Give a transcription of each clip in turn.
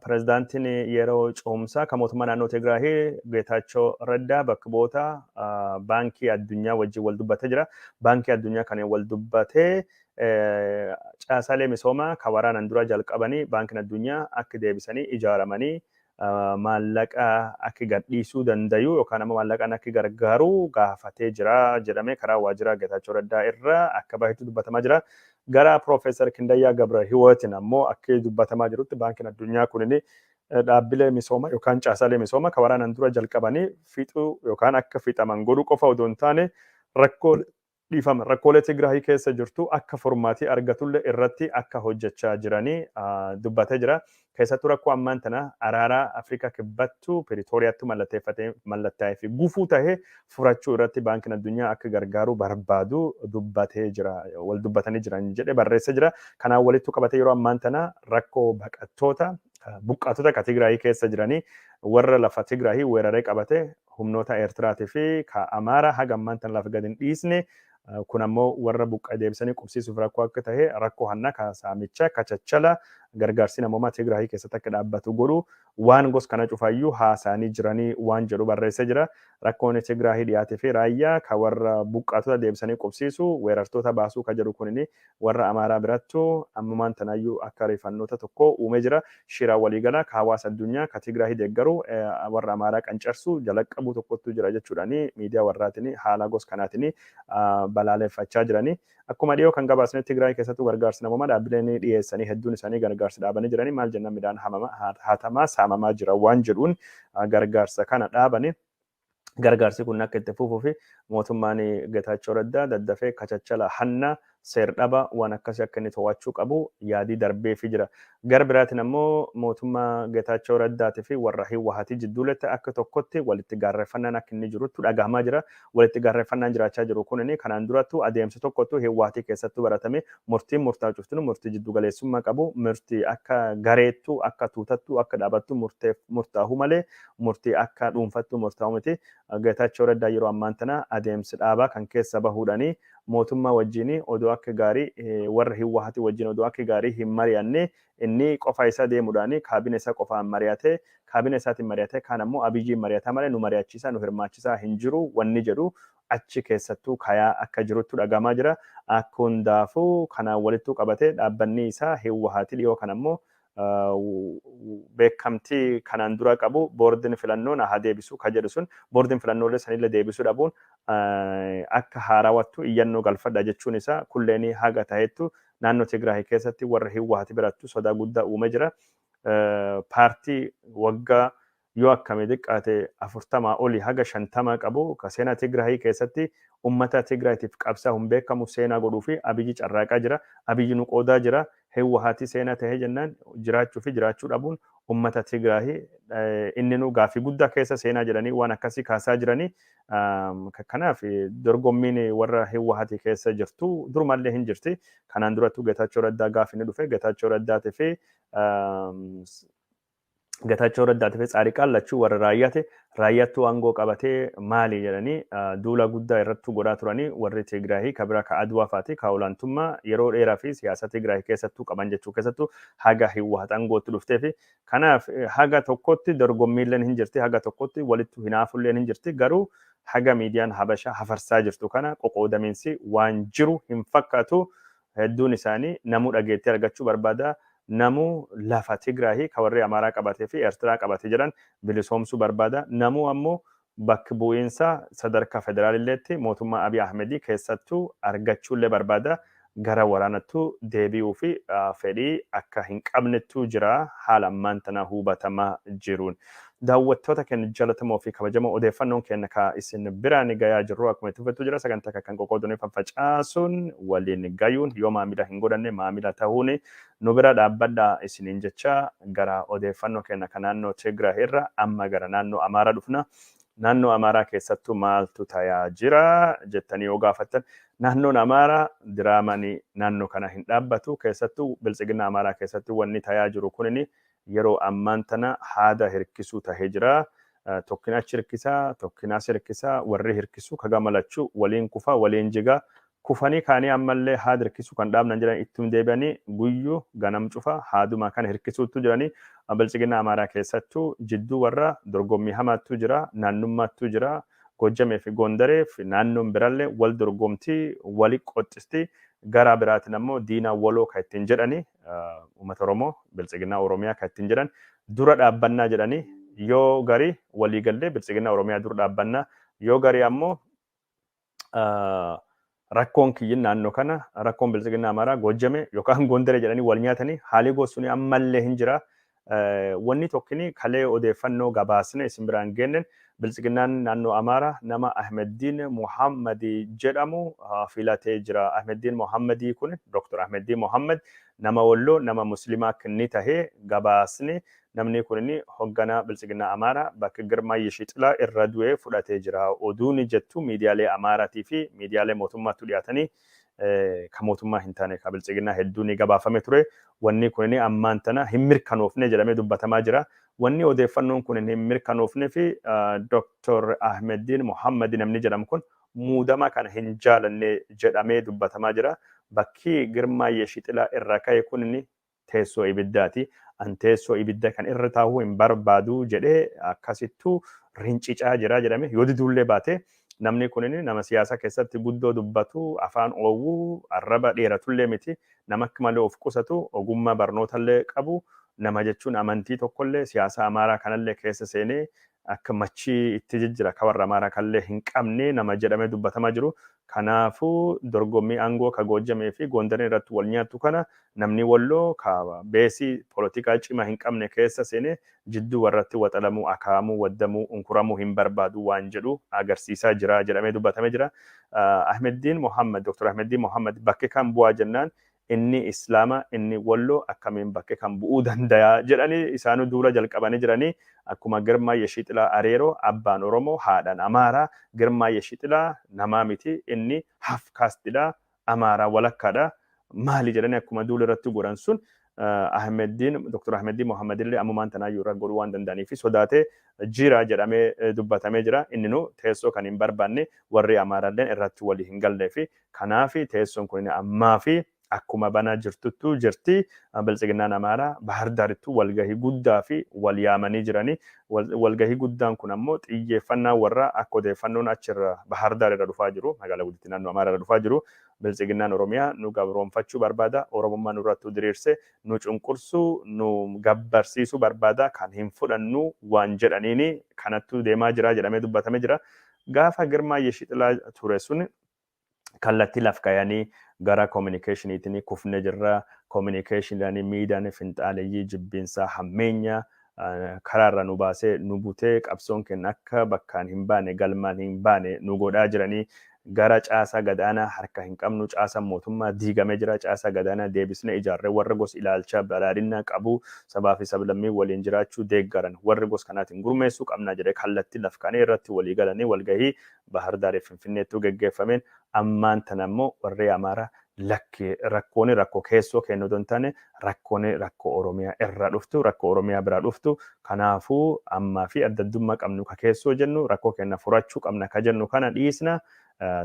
Pireezidaantiin yeroo ce'umsaa kan mootummaa naannoo Tigraahii Geetaachoo Raddaa bakka bu'oota baankii addunyaa wajjin wal dubbatee jira. Baankii addunyaa kan wal dubbatee caasaalee misoomaa kan waraanaan dura jalqabanii baankiin addunyaa akka deebisanii ijaaramanii maallaqa akka gadhiisuu danda'u yookaan ammoo maallaqaan akka gargaaru gaafatee jira jedhamee karaa waajjira Geetaachoo Raddaa irraa akka baheetu dubbatamaa jira. Gara Profeesar Kindayyaa Gabra Hiwootiin ammoo akka dubbatamaa jirutti baankiin addunyaa kunini dhaabbilee misoomaa yookaan caasaalee misoomaa kan waraanaan dura jalqabanii fixuu yookaan akka fixaman godhuu qofa odoo hin taane rakkoolee Tigraahii keessa jirtu akka furmaatii argatullee irratti akka hojjechaa jiranii dubbatee jira. Keessattuu rakkoo ammaan tana araaraa Afrikaa kibbattuu Piriitooriyaatti mallattaa'ee fi gufuu tahee furachuu irratti baankiin addunyaa akka gargaaru barbaadu dubbatee jira. Wal dubbatanii jiran jedhee barreessee jira. Kanaan walitti qabatee yeroo ammaan tana rakkoo baqattoota buqqaatota ka Tigraahii keessa jiranii warra lafa Tigraahii weeraree qabate humnoota Eertiraatii fi ka Amaaraa haga ammaan tana lafa gadi hin dhiisne kun ammoo warra buqqaa deebisanii qubsiisuuf rakkoo akka tahe rakkoo hannaa ka saamicha ka chachala gargaarsi namoomaa Tigraahii keessatti akka dhaabbatu godhu waan gos kana cufaayyuu haasaanii jiranii waan jedhu barreessee jira. Rakkoon Tigraahii dhiyaatee fi raayyaa ka warra buqqaatota deebisanii qubsiisu weerartoota baasuu ka jedhu kunini warra Amaaraa birattu ammumaan tanaayyuu akka riifannoota tokko uumee jira. Shira waliigalaa ka hawaasa addunyaa ka Tigraahii deeggaru warra Amaaraa qancarsu jalaqabuu tokkottu jira jechuudhaani miidiyaa warraatiin haala gos kanaatiin balaaleffachaa jiranii. Akkuma dhiyoo kan gabaasne Tigraahii keessattuu gargaarsi namoomaa dhaabbileen dhiyeessanii hedduun isaanii gargaarsi dhaabanii jiranii maal jennaan midhaan hatamaa saamamaa jira waan jedhuun gargaarsa kana dhaabanii. Gargaarsi kun akka itti fufuu fi mootummaan Geetaachoo Raddaa daddafee kachachala hanna seer-dhaba waan akkasii akka inni to'achuu qabu yaadii darbeefii jira. Gara biraatiin ammoo mootummaa Geetaachoo Raddaatii fi warra Hiwaatii jidduutti akka tokkotti walitti gaarreeffannaan akka inni jirutti dhagahamaa jira. Walitti gaarreeffannaan jiraachaa jiru kunini kanaan durattu adeemsa tokkottu Hiwaatii keessattuu baratame murtiin murtaa'u cuftin murtii jiddu galeessummaa qabu murtii akka gareettu akka tuutattu akka dhaabattu murtaa'u malee murtii akka dhuunfattu murtaa'u miti. Geetaachoo Raddaa yeroo ammaan tana adeemsi dhaabaa kan keessa bahuudhaanii mootummaa wajjin odoo akka gaarii warra Hiwaatii wajjin odoo akka gaarii hin mari'anne inni qofa isaa deemuudhaanii kaabina isaa qofaan mari'atee kaabina isaatiin mari'atee kaan ammoo Abiyyiin mari'ataa malee nu mari'achiisaa nu hirmaachisaa hin jiru wanni jedhu achi keessattuu kayaa akka jirutti dhagahamaa jira. Akka hundaafuu kanaan walittuu qabatee dhaabbanni isaa Hiwaatii dhiyoo kan ammoo beekamtii kanaan dura qabu boordiin filannoo haa deebisu ka jedhu sun boordiin filannoolee sanillee deebisuu dhabuun akka haarawattu iyyannoo galfadha jechuun isaa kulleen haga taheettu naannoo Tigraahii keessatti warra Hiwaatii birattu sodaa guddaa uumee jira. Paartii waggaa yoo akkamii xiqqaate 40 olii haga 50 qabu ka seenaa Tigraahii keessatti ummata Tigraahiitiif qabsaa'uun beekamu seenaa godhuu fi Abiyyi carraaqaa jira. Abiyyi nu qoodaa jira. Hiwaatii seenaa tahee jennaan jiraachuu fi jiraachuu dhabuun ummata Tigraahii inni nu gaaffii guddaa keessa seenaa jedhanii waan akkasii kaasaa jiranii. Kanaaf dorgommiin warra Hiwaatii keessa jirtu durumallee hin jirti. Kanaan durattuu Geetaachoo Raddaa gaaffii ni dhufe Geetaachoo Raddaatii fi Geetaachoo Raddaatii fi Tsaadiqaan lachuu warra raayyaati. Raayyaattuu aangoo qabatee maali jedhanii duula guddaa irratti godhaa turanii warri Tigraahii ka bira ka Adwaa faati ka olaantummaa yeroo dheeraa fi siyaasa Tigraahii keessattuu qaban jechuu keessattuu haga Hiwaatii aangootti dhuftee fi kanaaf haga tokkotti dorgommiilleen hin jirti haga tokkotti walitti hinaafulleen hin jirti garuu haga miidiyaan Habashaa hafarsaa jirtu kana qoqqoodamiinsi waan jiru hin fakkaatu hedduun isaanii namuu dhageettii argachuu barbaada. Namu lafa Tigraahii ka warri Amaaraa qabatee fi Eertiraa qabatee jiran bilisoomsuu barbaada. Namu ammoo bakki bu'iinsa sadarkaa federaalilleetti mootummaa Abiy Ahmedii keessattuu argachuullee barbaada. Gara waraanattuu deebi'uu fi fedhii akka hin qabnettuu jira haala ammaan tana hubatamaa jiruun. Daawwattoota keenya jaalatamoo fi kabajamoo odeeffannoon keenya ka isin biraan gayaa jirru akkuma itti fufatu jira sagantaa kan qoqqoodanii facaasuun waliin gayuun yoo maamila hin godhanne maamila ta'uun nu bira dhaabbadhaa isiniin jecha gara odeeffannoo keenya kan naannoo Tigraahii irra amma gara naannoo Amaaraa dhufna. Naannoo Amaaraa keessattuu maaltu ta'aa jira jettanii yoo gaafattan naannoon Amaaraa diraamaan naannoo kana hin dhaabbatu keessattuu bilchiginna Amaaraa keessatti wanni ta'aa jiru kunini yeroo ammaan tana haada hirkisuu tahee jira. Tokkina achi hirkisaa, tokkina as hirkisaa, warri hirkisuu kaga malachuu waliin kufaa, waliin jigaa kufanii kaanii ammallee haada hirkisuu kan dhaabnan jiran ittiin deebi'anii guyyuu ganam cufa haaduma kana hirkisuutu jiranii bilchiginna amaaraa keessattuu jidduu warra dorgommii hamaattu jira naannummaattu jira Gojjamee fi Gondaree fi naannoon birallee wal dorgomtii wali qoxxistii gara biraatiin ammoo diinaa waloo kan ittiin jedhanii uummata Oromoo bilchiginna Oromiyaa kan ittiin jedhan dura dhaabbannaa jedhanii yoo garii waliigallee bilchiginna Oromiyaa dura dhaabbannaa yoo garii ammoo rakkoon kiyyin naannoo kana rakkoon bilchiginna amaaraa Gojjamee yookaan Gondaree jedhanii wal nyaatanii haalli gosuun ammallee hin jira. Wanni tokkini kalee odeeffannoo gabaasne isin biraan geenne bilchiginnaan naannoo amaaraa nama Ahmeddiin Muhammadi jedhamu filatee jira. Ahmeddiin Muhammadi kun Dr. Ahmeddiin Muhammad nama walloo nama muslimaa kinni tahee gabaasne namni kun hoogganaa bilchiginnaa amaaraa bakka Girmaa Yeshixilaa irra du'ee fudhatee jira. Oduun jettu miidiyaalee amaaraatii fi miidiyaalee mootummaatti dhiyaatanii kan mootummaa hin taane kan bilchiginnaa hedduun gabaafame ture. Wanni kun ammaan tana hin mirkanoofne jedhamee dubbatamaa jira. Wanni odeeffannoon kun hin mirkanoofne fi Dr. Ahmeddiin Muhammad namni jedhamu kun muudama kana hin jaalanne jedhamee dubbatamaa jira. Bakki Girmaa Yeshixilaa irra ka'e kun teessoo ibiddaati. An teessoo ibidda kan irra taa'uu hin barbaadu jedhee akkasittuu rincicaa jira jedhame yoo diduullee baate namni kun nama siyaasa keessatti guddoo dubbatu afaan oowwuu arraba dheeratullee miti nama akka malee of qusatu ogummaa barnootaallee qabu nama jechuun amantii tokkollee siyaasa amaaraa kanallee keessa seenee akka machii itti jijjira ka warra amaaraa kanallee hin qabne nama jedhamee dubbatamaa jiru. Kanaafuu dorgommii aangoo ka Gojjamee fi Gondaree irratti wal nyaattu kana namni walloo ka beesii poolitikaa cimaa hin qabne keessa seenee jidduu warratti waxalamuu, akaamuu, waddamuu, unkuramuu hin barbaadu waan jedhu agarsiisaa jira jedhamee dubbatamee jira. Ahmeddiin Muhammad, Dr. Ahmeddiin Muhammad bakke kan bu'aa jennaan inni islaama inni walloo akkamiin bakke kan bu'uu danda'a jedhanii isaanuu duula jalqabanii jiranii akkuma Girmaa Yeshixilaa Areeroo abbaan Oromoo haadhaan Amaaraa Girmaa Yeshixilaa namaa miti inni hafkaastidha Amaaraa walakkaadha maali jedhanii akkuma duula irratti godhan sun Dr. Ahmeddiin Muhammad illee ammumaan tanaayyuu irra godhuu waan danda'anii fi sodaatee jira jedhamee dubbatamee jira. Inni nu teessoo kan hin barbaanne warri Amaaraalleen irratti walii hin gallee fi kanaaf teessoon kun ammaa fi akkuma banaa jirtuttu jirti bilchiginnaan amaaraa Bahar Daarittu walgahii guddaa fi wal yaamanii jiranii walgahii guddaan kun ammoo xiyyeeffannaa warra akka odeeffannoon achirra Bahar Daar irra dhufaa jiru magaalaa guddittii naannoo amaaraa irra dhufaa jiru bilchiginnaan Oromiyaa nu gabroonfachuu barbaada Oromummaa nurratti diriirsee nu cunqursuu nu gabbarsiisuu barbaada kan hin fudhannu waan jedhaniini kanattu deemaa jira jedhamee dubbatamee jira. Gaafa Girmaa Yeshixilaa ture sun kallattii laf kayanii gara communication'iitiin kufne jirra. Communication'aan miidhaan finxaaleeyyii jibbiinsaa hammeenya karaarra nu baasee nu butee qabsoon keenya akka bakkaan hin baane galmaan hin baane nu godhaa jiranii gara caasaa gadaanaa harka hin qabnu caasaan mootummaa diigamee jira. Caasaa gadaanaa deebisnee ijaarree warra gosa ilaalchaa badhaadhinaa qabu sabaa fi sablammii waliin jiraachuu deeggaran warri gosa kanaatiin gurmeessuu qabnaa jedhee kallattii laf kanee irratti walii galanii walgahii Bahar Daar Finfinneetti geggeeffameen ammaan tana immoo warri Amaaraa rakkoon rakkoo keessoo kennu don taane rakkoon rakkoo Oromiyaa irraa dhuftu rakkoo Oromiyaa biraa dhuftu kanaafuu ammaa fi addaddummaa qabnu ka keessoo jennu rakkoo kenna furachuu qabna ka jennu kana dhiisna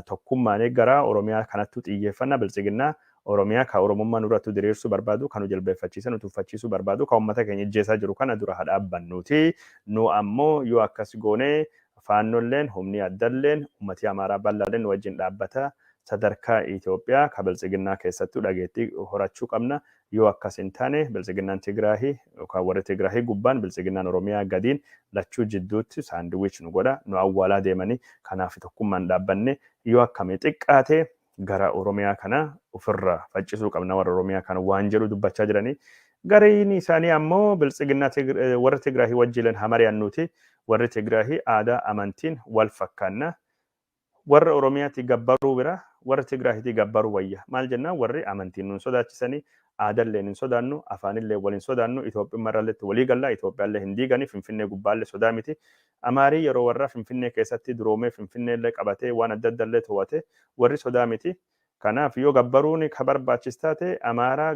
tokkummaan gara Oromiyaa kanattu xiyyeeffannaa bilchiginnaa Oromiyaa ka Oromummaa nurratti diriirsuu barbaadu kan jilbeeffachiisan utuffachiisuu barbaadu kan uummata keenya ijjeesaa jiru kana dura dhaabbannuti nu ammoo yoo akkas goonee faannolleen humni addalleen ummati Amaaraa bal'aalleen wajjin dhaabbata sadarkaa Itoophiyaa ka bilchiginnaa keessattuu dhageettii horachuu qabna yoo akkas hin taane bilchiginnaan Tigraahii yookaan warri Tigraahii gubbaan bilchiginnaan Oromiyaa gadiin lachuu jidduutti saandiwiich nu godha nu awwaalaa deemanii kanaaf tokkummaan dhaabbanne yoo akkamii xiqqaate gara Oromiyaa kana ofirra faccisuu qabna warra Oromiyaa kana waan jedhu dubbachaa jiranii gariin isaanii ammoo bilchiginnaa warri Tigraahii wajjiin hamari'annuuti warri Tigraahii aadaa amantiin wal fakkaanna warra Oromiyaatti gabbaruu bira warra Tigraahitti gabbaruu wayya maal jennaan warri amantiin nun sodaachisanii aadallee hin sodaannu afaanillee waliin sodaannu Itoophiyaa irralletti walii gallaa Itoophiyaallee hin diiganii Finfinnee gubbaallee sodaa miti Amaarii yeroo warra Finfinnee keessatti duroomee Finfinneellee qabatee waan adda addaallee to'ate warri sodaa miti kanaaf yoo gabbaruun ka barbaachisa ta'e Amaaraa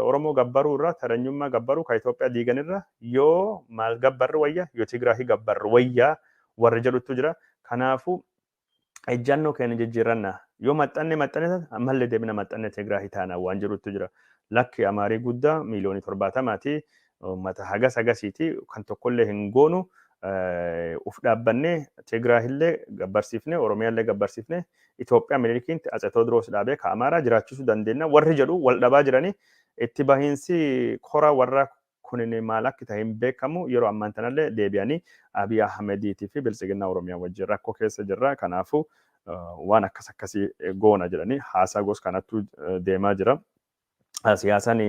Oromoo gabbaruu irraa taranyummaa gabbaruu ka Itoophiyaa diiganirra yoo maal gabbarru wayya yoo Tigraahii gabbarru wayya warri jedhutu jira kanaafuu ejjannoo keenya jijjiirranna yoo maxxanne ammallee deebina maxxanne Tigraahii taana waan jirutu jira. Lakki Amaarii guddaa miiliyoonii 70 uummata hagas hagasiiti kan tokkollee hin goonu uf dhaabbannee Tigraahillee gabbarsiifne Oromiyaallee gabbarsiifne Itoophiyaa Minilikiin Atsetewodiroos dhaabee ka Amaaraa jiraachisuu dandeenya warri jedhu wal dhabaa jiranii itti bahiinsi kora warra kunin maal akka ta'e hin beekamu yeroo ammaan tanallee deebi'anii Abiy Ahmediitii fi Bilisiginnaa Oromiyaa wajjin rakkoo keessa jirra. Kanaafuu waan akkasii goona jedhanii haasaa gos kanattu deemaa jira. Siyaasaan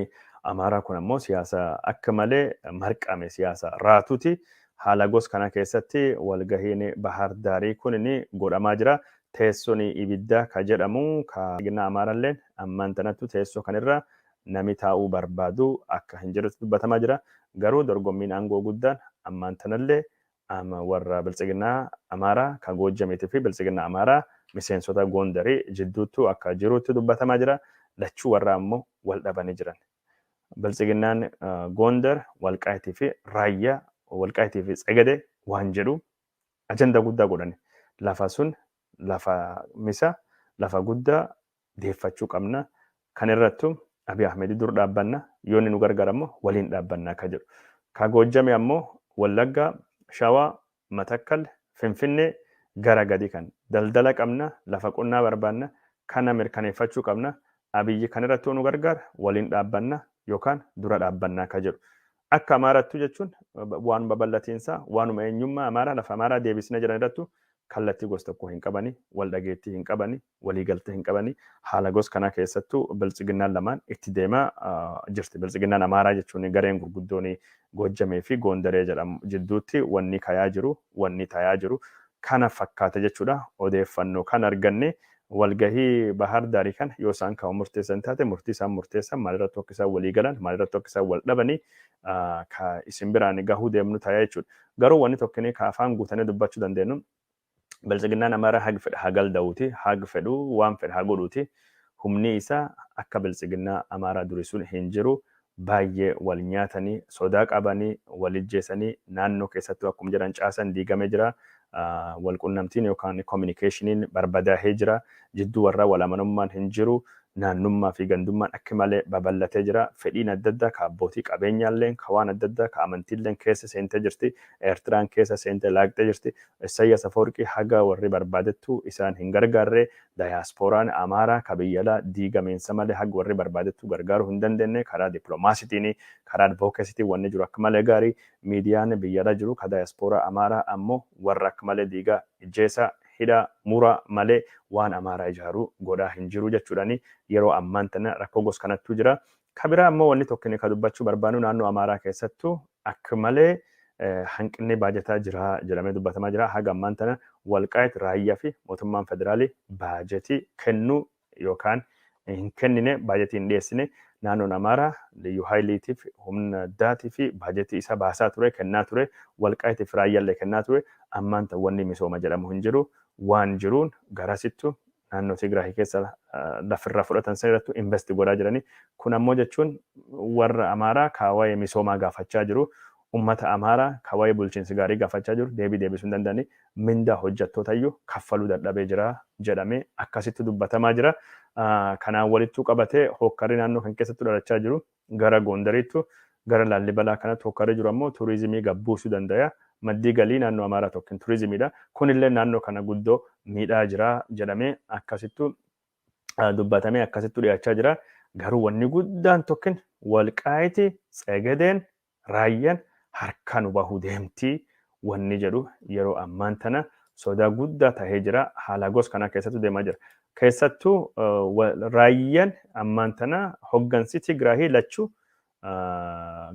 Amaaraa kun ammoo siyaasa akka malee marqame siyaasa raatuuti. Haala gos kana keessatti walgahiin Bahar Daarii kunin godhamaa jira. Teessoon ibiddaa ka jedhamu ka Bilisiginnaa Amaaraallee ammaan tanattu teessoo kanirra nami taa'uu barbaadu akka hin jirretu dubbatamaa jira. Garuu dorgommiin aangoo guddaan ammaan tanallee warra Bilisiginnaa Amaaraa kan Goojjameetii fi Bilisiginnaa Amaaraa miseensota Gondarii jidduutti akka jirutti dubbatamaa jira. Lachuu warra ammoo wal dhabanii jiran. Bilisiginnaan Gondar Walqaayitii fi Raayyaa Walqaayitii fi Tsegede waan jedhu ajanda guddaa godhan. Lafa sun lafa misa lafa guddaa deeffachuu qabna. Kan irrattu Abiy Ahmed dur dhaabbanna yoo nu gargaarammoo waliin dhaabbanna akka jedhu. Ka Goojjame ammoo Wallaggaa, Shawaa, Matakkal, Finfinnee gara gadi kan daldala qabna, lafa qonnaa barbaanna, kana mirkaneeffachuu qabna. Abiyyi kan irratti nu gargaara waliin dhaabbanna yookaan dura dhaabbanna akka jedhu. Akka Amaarattu jechuun waan babal'atiinsaa waanuma eenyummaa Amaaraa lafa Amaaraa deebisnee jiran irrattu kallattii gosa tokko hin qabani, wal dhageettii hin qabani, waliigaltee hin qabani. Haala gos kana keessattuu Bilisiginnaan lamaan itti deemaa jirti. Bilisiginnaan Amaaraa jechuun gareen gurguddoon Goojjamee fi Gondaree jedhamu jidduutti wanni kayaa jiru, wanni tayaa jiru kana fakkaata jechuudha. Odeeffannoo kan arganne walgahii Bahar Daarii kana yoo isaan kan murteessan taate murtii isaan murteessan maalirratti akka isaan walii galan maalirratti akka isaan wal dhabanii ka isin biraan gahuu deemnu tayaa jechuudha. Garuu wanni tokkinii ka afaan guutanii dubbachuu dandeenyu Bilisiginnaan Amaaraa haga fedha hagal da'uuti, haga fedhu waan fedha haa godhuuti. Humni isaa akka Bilisiginnaa Amaaraa durii sun hin jiru. Baay'ee wal nyaatanii, sodaa qabanii, wal ijjeessanii naannoo keessattuu akkuma jedhan caasan diigamee jira. Wal qunnamtiin yookaan kominikeeshiniin barbadaa'ee jira. Jidduu warra wal amanummaan hin jiru. Naannummaa fi gandummaan akka malee babal'atee jira. Fedhiin adda addaa ka abbootii qabeenyaallee ka waan adda addaa ka amantiillee keessa seentee jirti. Eertiraan keessa seentee laaqxee jirti. Isaayyaas Afawarqii haga warri barbaadettu isaan hin gargaarre. Daayaasporaan Amaaraa ka biyyalaa diigameensa malee haga warri barbaadettu gargaaruu hin dandeenye karaa dippiloomaasiitiin karaa advokeesiitiin wanni jiru akka malee gaarii miidiyaan biyyalaa jiru ka daayaasporaa Amaaraa ammoo warra akka malee diigaa ijjeessa hidha mura malee waan Amaaraa ijaaruu godhaa hin jiru jechuudhaani yeroo ammaan tana rakkoo gos kanattu jira. Kabiraa ammoo wanni tokko ka dubbachuu barbaadu naannoo Amaaraa keessattuu akka malee hanqinni baajataa jira jedhamee dubbatamaa jira. Haga ammaan tana Walqaayit Raayyaa fi mootummaan federaalii baajatii kennuu yookaan hin kennine baajatii hin dhiyeessine naannoon Amaaraa Liyyuu Haayiliitiif humna addaatii fi baajatii isa baasaa ture kennaa ture Walqaayitiif Raayyaallee kennaa ture ammaan ta'u wanni misooma jedhamu hin jiru. Waan jiruun garasittu naannoo Tigraahii keessa lafirraa fudhatan sanirrattu investi godhaa jiranii. Kun ammoo jechuun warra Amaaraa kaawayee misoomaa gaafachaa jiru. Ummata Amaaraa kaawayee bulchiinsi gaarii gaafachaa jiru. Deebisuu hin danda'anii mindaa hojjettootayyuu kaffaluu dadhabee jira jedhamee akkasitti dubbatamaa jira. Kanaan walittuu qabatee hokkarri naannoo kan keessatti dhalachaa jiru gara Gondariittu gara Laallibalaa kanatti hokkarri jiru ammoo turizimii gabbuusuu danda'a. Maddii galii naannoo Amaaraa tokkin turizimiidha. Kunillee naannoo kana guddoo miidhaa jira jedhamee akkasittu dubbatamee akkasittu dhiyaachaa jira. Garuu wanni guddaan tokkin Walqaayitii Tsegedeen Raayyaan harkaan bahuu deemtii wanni jedhu yeroo ammaan tana sodaa guddaa tahee jira. Haala gos kana keessattuu deemaa jira. Keessattuu Raayyaan ammaan tana hoggansi Tigraahii lachuu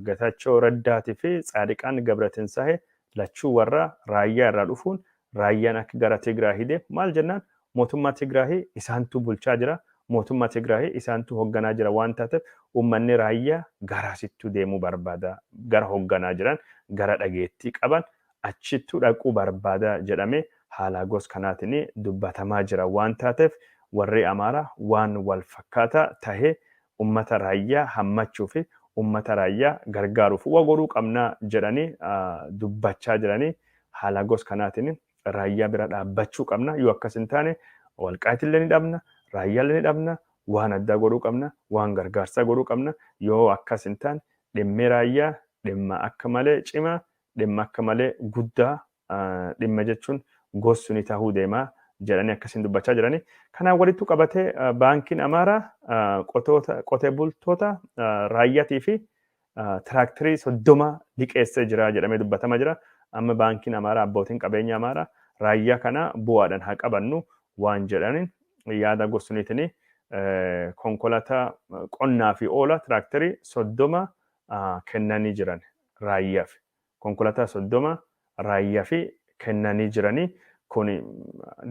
Getaachoo Raddaatii fi Tsaadiqaan Gabratinsaahee lachuu warra Raayyaa irraa dhufuun Raayyaan akka gara Tigraahii deemu maal jennaan mootummaa Tigraahii isaantu bulchaa jira. Mootummaa Tigraahii isaantu hogganaa jira waan taateef uummanni Raayyaa garasittuu deemuu barbaada. Gara hogganaa jiran gara dhageettii qaban achittuu dhaquu barbaada jedhamee haala gos kanaatiin dubbatamaa jira waan taateef warri Amaaraa waan wal fakkaataa tahee uummata Raayyaa hammachuu fi uummata Raayyaa gargaaruuf waa godhuu qabnaa jedhanii dubbachaa jiranii haala gos kanaatiin Raayyaa bira dhaabbachuu qabna yoo akkas hin taane walqaatillee ni dhabna, raayyaallee ni dhabna, waan addaa godhuu qabna, waan gargaarsaa godhuu qabna. Yoo akkas hin taane dhimmi raayyaa dhimma akka malee cimaa, dhimma akka malee guddaa, dhimma jechuun gossuni tahuu deemaa jedhanii akkasiin dubbachaa jiranii. Kanaan walitti qabatee baankiin Amaaraa qotee bultoota raayyaatii fi tiraaktarii 30 liqeessee jira jedhamee dubbatamaa jira. Amma baankiin Amaaraa abbootiin qabeenya Amaaraa raayyaa kana bu'aadhaan haa qabannu waan jedhaniin yaada gossuniitiin konkolaataa qonnaa fi oola tiraaktarii 30 kennanii jiran raayyaaf. Konkolaataa 30 raayyaaf kennanii jiranii. Kun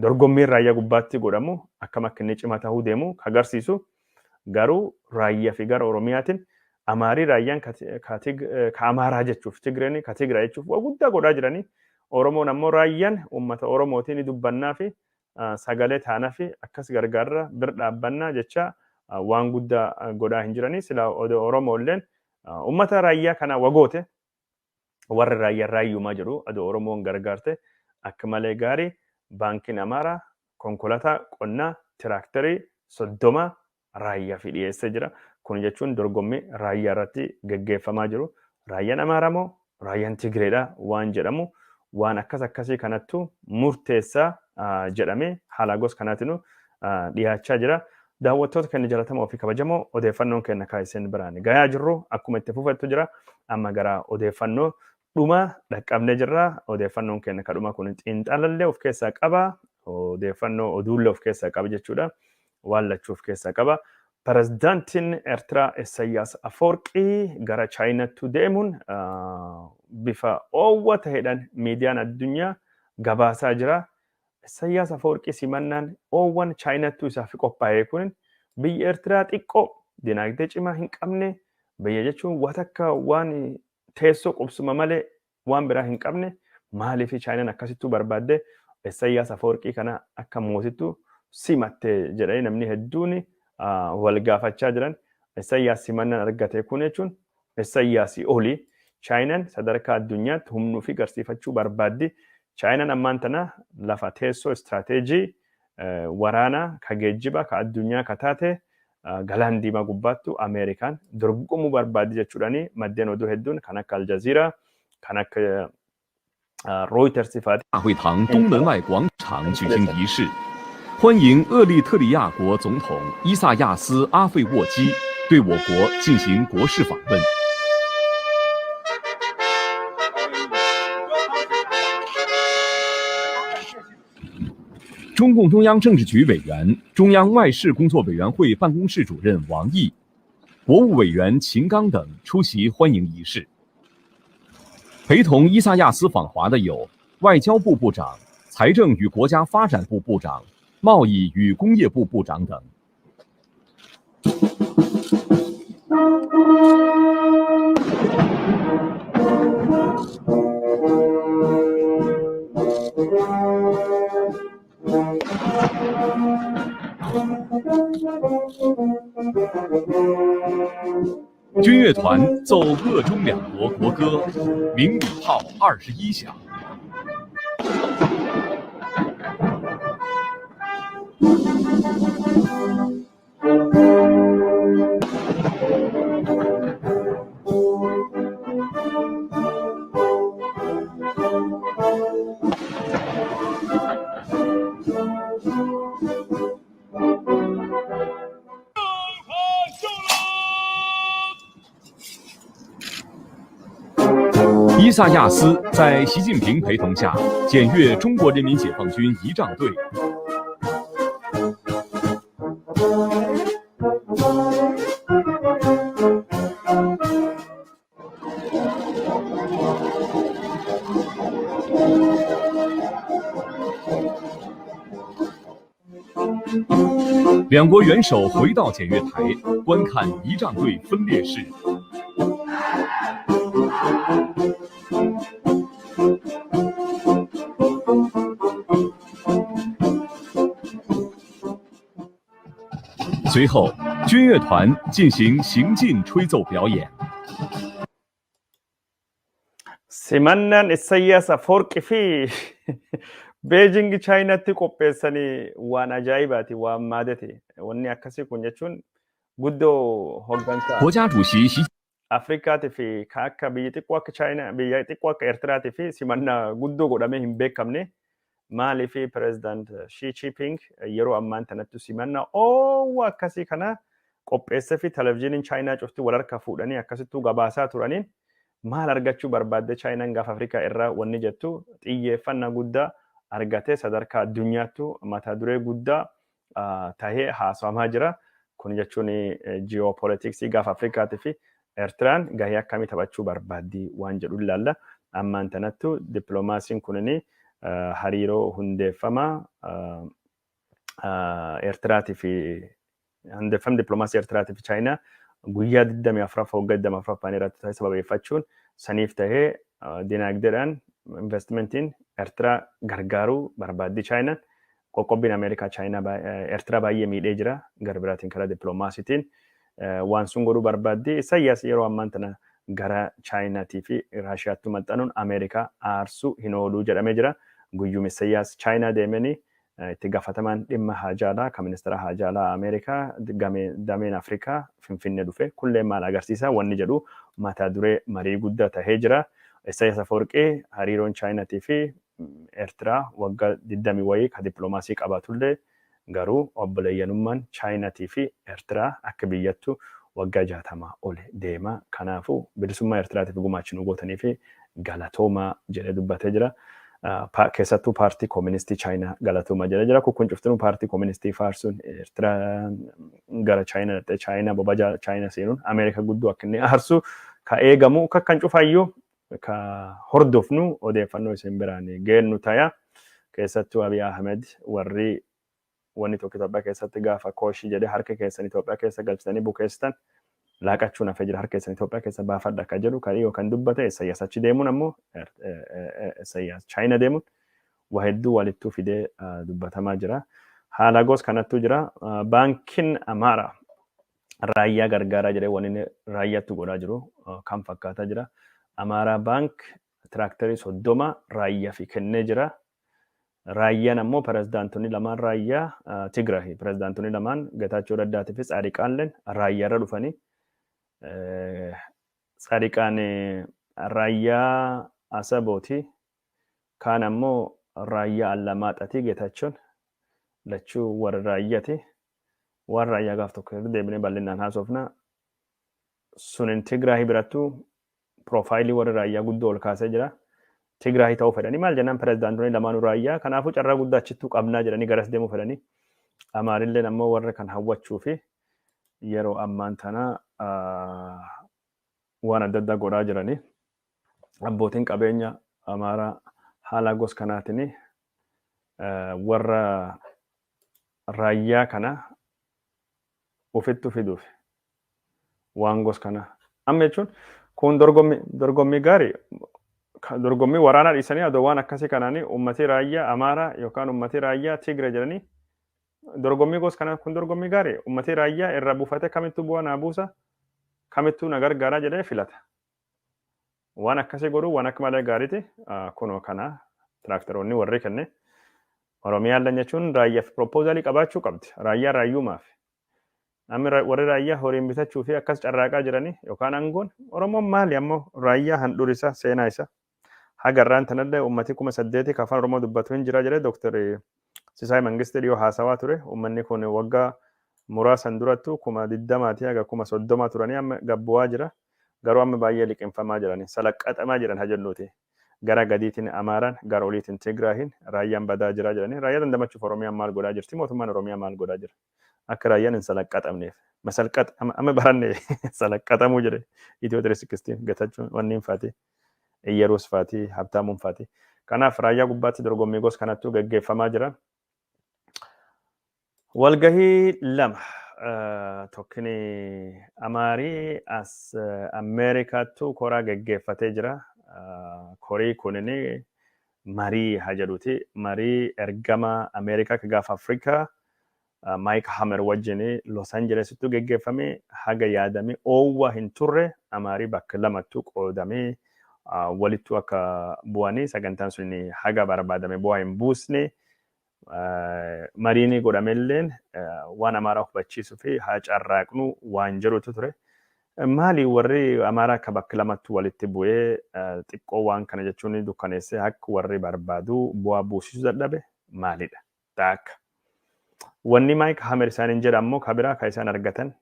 dorgommiin raayyaa gubbaatti godhamu akkam akka inni cimaa tahuu deemu agarsiisu. Garuu raayyaa fi gara Oromiyaatiin Amaarii raayyaan ka Amaaraa jechuuf Tigreen ka Tigraay jechuuf waa guddaa godhaa jiranii. Oromoon ammoo raayyaan uummata Oromootiin dubbannaa fi sagalee taanaa fi akkas gargaarra bir dhaabbannaa jecha waan guddaa godhaa hin jiranii. Sila Oromoolleen uummata raayyaa kana wagoote warri raayyaa raayyumaa jiru adoo Oromoon gargaarte akka malee gaarii baankiin Amaaraa konkolaataa qonnaa tiraaktarii 30 raayyaa fi dhiyeessee jira. Kun jechuun dorgommii raayyaa irratti gaggeeffamaa jiru. Raayyaan Amaaraa moo raayyaan Tigreedha waan jedhamu waan akkasii kanattu murteessaa jedhamee haala gosa kanaatiin dhiyaachaa jira. Daawwattoota keenya jalatamoo fi kabajamoo odeeffannoon keenya kaayiseen biraan gayaa jirru akkuma itti fufettu jira. Amma gara odeeffannoo dhuma dhaqqabnee jirra. Odeeffannoon keenya kadhuma kun xiinxalallee of keessaa qaba. Odeeffannoo oduullee of keessaa qaba jechuudha. Waan lachuu of keessaa qaba. Pirezidaantiin Eertiraa Isaayyaas Afoorqii gara Chaayinaatti deemuun bifa oowwa ta'eedhaan miidiyaan addunyaa gabaasaa jira. Isaayyaas Afoorqii simannaan oowwan Chaayinaatti isaaf qophaa'ee kun biyya Eertiraa xiqqoo dinagdee cimaa hin qabne biyya jechuun watakka waan teessoo qubsuma malee waan biraa hin qabne maaliif Chaayinaan akkasittuu barbaadde Isaayyaas Afoorqii kana akka mootittu simatte jedhanii namni hedduun wal gaafachaa jiran. Isaayyaas simannaan argate kun jechuun Isaayyaasii oli Chaayinaan sadarkaa addunyaatti humnuu fi garsiifachuu barbaaddi. Chaayinaan ammaan tana lafa teessoo istirateejii waraanaa ka geejjiba ka addunyaa ka taate galaan diimaa gubbaattu Ameerikaan dorgomuu barbaaddi jechuudhaani maddeen oduu hedduun kan akka Aljazeera kan akka Reuters faati. 大会堂东门外广场举行仪式，欢迎厄立特里亚国总统伊萨亚斯·阿费沃基对我国进行国事访问。中共中央政治局委员、中央外事工作委员会办公室主任王毅、国务委员秦刚等出席欢迎仪式。陪同伊萨亚斯访华的有外交部部长、财政与国家发展部部长、贸易与工业部部长等。军乐团奏鄂中两国国歌，鸣礼炮21响。伊萨亚斯在习近平陪同下检阅中国人民解放军仪仗队。两国元首回到检阅台，观看仪仗队分列式。随后，军乐团进行行进吹奏表演。 simannaan Isaayyaas Afoorqii fi Beijing Chainaatti qopheessanii waan ajaa'ibaati waan maadati wanni akkasii kun jechuun guddoo hooggansa 国家主席习 Afrikaatii fi akka biyya xiqqoo akka Chaayinaa biyya xiqqoo akka Eertiraatii fi simannaa guddoo godhamee hin beekamne maalii fi pireezidaant Xi Jinping yeroo ammaan tanatti simannaa oowwa akkasii kana qopheessee fi televezyiiniin Chaayinaa cufti wal harkaa fuudhanii akkasittuu gabaasaa turaniin maal argachuu barbaadde Chaayinaan gaafa Afrikaa irraa wanni jettu xiyyeeffannaa guddaa argatee sadarkaa addunyaattu mata duree guddaa tahee haasawamaa jira. Kun jechuun ji'oopolitiksii gaafa Afrikaatii fi Eertiraan gahee akkamii taphachuu barbaaddi waan jedhu ilaalla. Ammaan tanattu dippiloomaasiin kunini hariiroo hundeeffama Eertiraatii fi hundeeffama dippiloomaasii Eertiraatii fi Chaayinaa guyyaa 24 waggaa 24 irratti taasisa sababeeffachuun saniif tahee dinagdeedhaan investimentiin Eertiraa gargaaruu barbaaddi Chaayinaan. Qoqqobbiin Ameerikaa Chaayinaa Eertiraa baay'ee miidhee jira gara biraatiin karaa dippiloomaasiitiin. Waan sun godhuu barbaaddi. Isaayyaas yeroo ammaan tana gara Chaayinaatii fi Raashiyaatti maxxanuun Ameerikaa aarsuu hin ooluu jedhamee jira. Guyyuun Isaayyaas Chaayinaa deemanii itti gaafatamaan dhimma haajaalaa kan ministeera haajaalaa Ameerikaa dameen Afrikaa Finfinnee dhufe kullee maal agarsiisa wanni jedhu mata duree marii guddaa tahee jira. Isaayyaas Afawarqee hariiroon Chaayinaatii fi Eertiraa waggaa 20 wayii kan dippiloomaasii qabaatullee garuu obboleeyyanummaan Chaayinaatii fi Eertiraa akka biyyattu waggaa 60 ol deema. Kanaafuu bilisummaa Eertiraatiif gumaacha nu gootanii fi galatoomaa jedhee dubbatee jira. Keessattuu paartii kooministii Chaayinaa galatoomaa jedhee jira. Kun cuftinuu paartii kooministii faarsuun Eertiraa gara Chaayinaa dhaqxee Chaayinaa bobaja Chaayinaa seenuun Ameerikaa guddoo akka inni aarsu ka eegamu kan cufayyuu ka hordofnu odeeffannoo isin biraan geennu ta'a. Keessattuu Abiy Ahmed warri wanni tokko Itoophiyaa keessatti gaafa kooshii jedhee harka keessan Itoophiyaa keessa galchitanii bukeessitan laaqachuun hafee jira harka keessan Itoophiyaa keessa baafadha akka jedhu kan dhiyoo kan dubbate Isaayyaas achi deemuun ammoo Isaayyaas Chaayinaa deemuun waa hedduu walittuu fidee dubbatamaa jira. Haala goos kanattuu jira. Baankiin Amaaraa raayyaa gargaaraa jedhee wanni raayyaatti godhaa jiru kan fakkaataa jira. Amaaraa baank tiraaktarii 30 raayyaa fi kennee jira. Raayyaan ammoo pireezidaantonni lamaan raayyaa Tigraay pireezidaantonni lamaan Getaachoo Raddaatii fi Tsaadiqaanleen raayyaa irra dhufanii Tsaadiqaan raayyaa Asabooti kaan ammoo raayyaa Allamaaxatii Getaachoon lachuu warra raayyaati. Waan raayyaa gaaf tokko deebinee bal'inaan haasofna. Sunin Tigraay birattuu profaayilii warra raayyaa guddoo ol kaasee jira. Tigraay ta'uu fedhanii maal jennaan pireezidaantonni lamaanuu raayyaa kanaafuu carraa guddaa achittuu qabnaa jedhanii garas deemuu fedhanii. Amaarilleen ammoo warra kan hawwachuu fi yeroo ammaan tana waan adda addaa godhaa jiranii. Abbootiin qabeenya Amaaraa haala gos kanaatiin warra raayyaa kana ofittu fiduuf waan gos kana amma jechuun kun dorgommii gaarii dorgommii waraanaa dhiisanii adoo waan akkasii kanaanii uummatii raayyaa Amaaraa yookaan uummatii raayyaa Tigre jedhanii dorgommii gos kana kun dorgommii gaarii uummatii raayyaa irra buufate kamittuu bu'aa naa buusa kamittuu na gargaaraa jedhee filata. Waan akkasii godhuu waan akka malee gaariiti kunoo kana tiraaktaroonni warri kenne Oromiyaan jechuun raayyaaf propoozaali qabaachuu qabdi. Raayyaa raayyumaaf. Namni warri raayyaa horiin bitachuu fi akkas carraaqaa jiranii yookaan aangoon Oromoon maali ammoo raayyaa handhuurisa seenaa isa. Hagarraan tanallee uummati 8,000 kan afaan Oromoo dubbatu hin jira jedhee Dr. Sisaay Mangistii dhiyoo haasawaa ture. Uummanni kun waggaa muraasan durattu 20,000 haga 30,000 turanii amma gabbu'aa jira. Garuu amma baay'ee liqinfamaa jiranii salaqqatamaa jiran hajennuuti. Gara gadiitiin Amaaraan gara oliitiin Tigraayin raayyaan badaa jira jedhanii raayyaa dandamachuuf Oromiyaan maal godhaa jirti mootummaan Oromiyaa maal godhaa jira. Akka raayyaan hin salaqqatamneef masalqat amma baranne salaqqatamuu jedhe Itiyoo 316 Getachuun wanniin faati Iyyeruus faati Habtaamuun faati. Kanaaf raayyaa gubbaatti dorgommii gos kanattuu gaggeeffamaa jira. Walgahii lama tokkini Amaarii as Ameerikaattuu koraa gaggeeffatee jira. Korii kunini marii hajaduuti. Marii ergama Ameerikaa ka gaafa Afrikaa Mike Hammer wajjin Los Angelesittuu gaggeeffame haga yaadame oowwa hin turre Amaarii bakka lamattuu qoodamee walittu akka bu'anii sagantaan sun haga barbaadame bu'aa hin buusne mariini godhamelleen waan Amaaraa hubachiisuu fi haa carraaqnu waan jedhutu ture. Maali warri Amaaraa akka bakka lamatti walitti bu'ee xiqqoo waan kana jechuun dukkaneessee akka warri barbaadu bu'aa buusisuu dadhabe maalidha? Taakka. Wanni Maayik Hamer isaaniin jedhamu ka biraa ka isaan argatan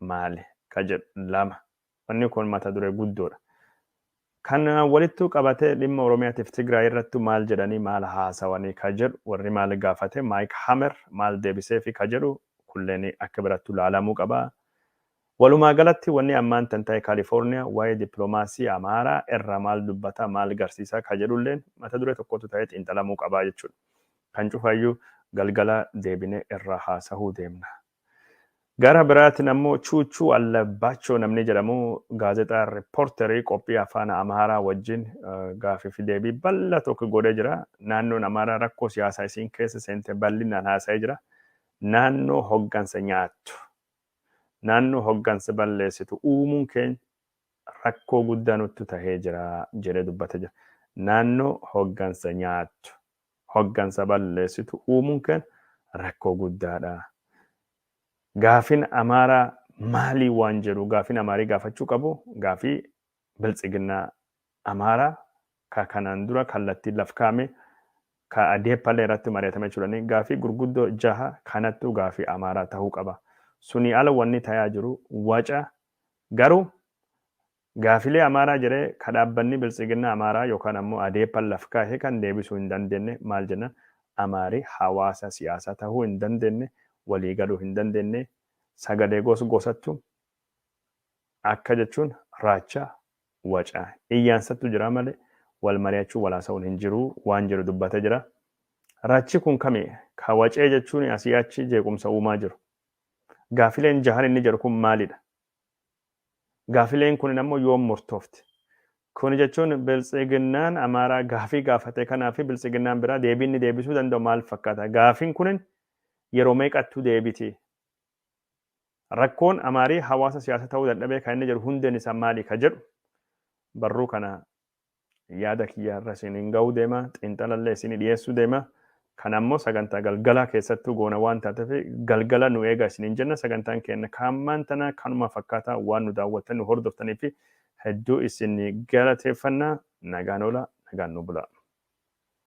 maali? Ka jedhu lama. Wanni kun mata duree guddoodha. Kan walittu qabatee dhimma Oromiyaatiif Tigraay irratti maal jedhanii maal haasawanii ka jedhu warri maal gaafate Maayik Hamer maal deebisee fi ka jedhu kulleen akka biratti ilaalamuu qaba. Walumaa galatti wanni ammaan tan ta'e Kaalifoorniyaa waa'ee dippiloomaasii Amaaraa irra maal dubbata maal garsiisa ka jedhulleen mata duree tokkotu ta'ee xiinxalamuu qaba jechuudha. Kan cufayyuu galgala deebine irra haasahuu deemna. Gara biraatiin ammoo Chuuchuu Allabaachoo namni jedhamu gaazexaa riippoorterii qophii afaan Amaaraa wajjin gaafii fi deebii bal'aa tokko godhee jira. Naannoon Amaaraa rakkoo siyaasaa isiin keessa seente bal'inaan haasa'ee jira. Naannoo hoggansa nyaattu. Naannoo hoggansa balleessitu uumuun keenya rakkoo guddaa nutti tahee jira jedhee dubbatee jira. Naannoo hoggansa nyaattu. Hoggansa balleessitu uumuun keenya rakkoo guddaadha. Gaafin Amaaraa maalii waan jedhu gaafin Amaarii gaafachuu qabu gaafii biltsiginnaa Amaaraa ka kanaan dura kallattii laf kaame ka adeeppallee irratti mari'atame jechuudha. Gaafii gurguddoo 6 kanattu gaafii Amaaraa ta'uu qaba. Suni ala wanni ta'aa jiru waca garuu gaafilee Amaaraa jedhee ka dhaabbanni biltsiginnaa Amaaraa yookaan ammoo adeeppal laf kaahee kan deebisuu hin dandeenye maal jenna Amaarii hawaasa siyaasaa ta'uu hin dandeenye walii galuu hin dandeenye sagalee gosattu akka jechuun raachaa wacaa iyyaansattu jira malee wal mari'achuu walaasa'uun hin jiru waan jedhu dubbatee jira. Raachi kun kami ka wacee jechuun asii achi jeequmsa uumaa jiru. Gaafileen 6 inni jedhu kun maalidha? Gaafileen kun ammoo yoom murtoofti? Kun jechuun biltsiginnaan Amaaraa gaafii gaafate kanaa fi biltsiginnaan biraa deebii inni deebisuu danda'u maal fakkaata? Gaafiin kunin yeroo meeqattu deebiti? Rakkoon Amaarii hawaasa siyaasa ta'uu dadhabee kan inni jedhu hundeen isaa maali ka jedhu barruu kana yaada kiyyaarra isiniin ga'uu deema xiinxalallee isinii dhiyeessuu deema. Kan ammoo sagantaa galgalaa keessattuu goona waan taateef galgala nu eegaa isiniin jenna sagantaan keenya kaammaan tana kanuma fakkaataa waan nu daawwattan nu hordoftanii fi hedduu isin galateeffannaa nagaan oola nagaan nu bula.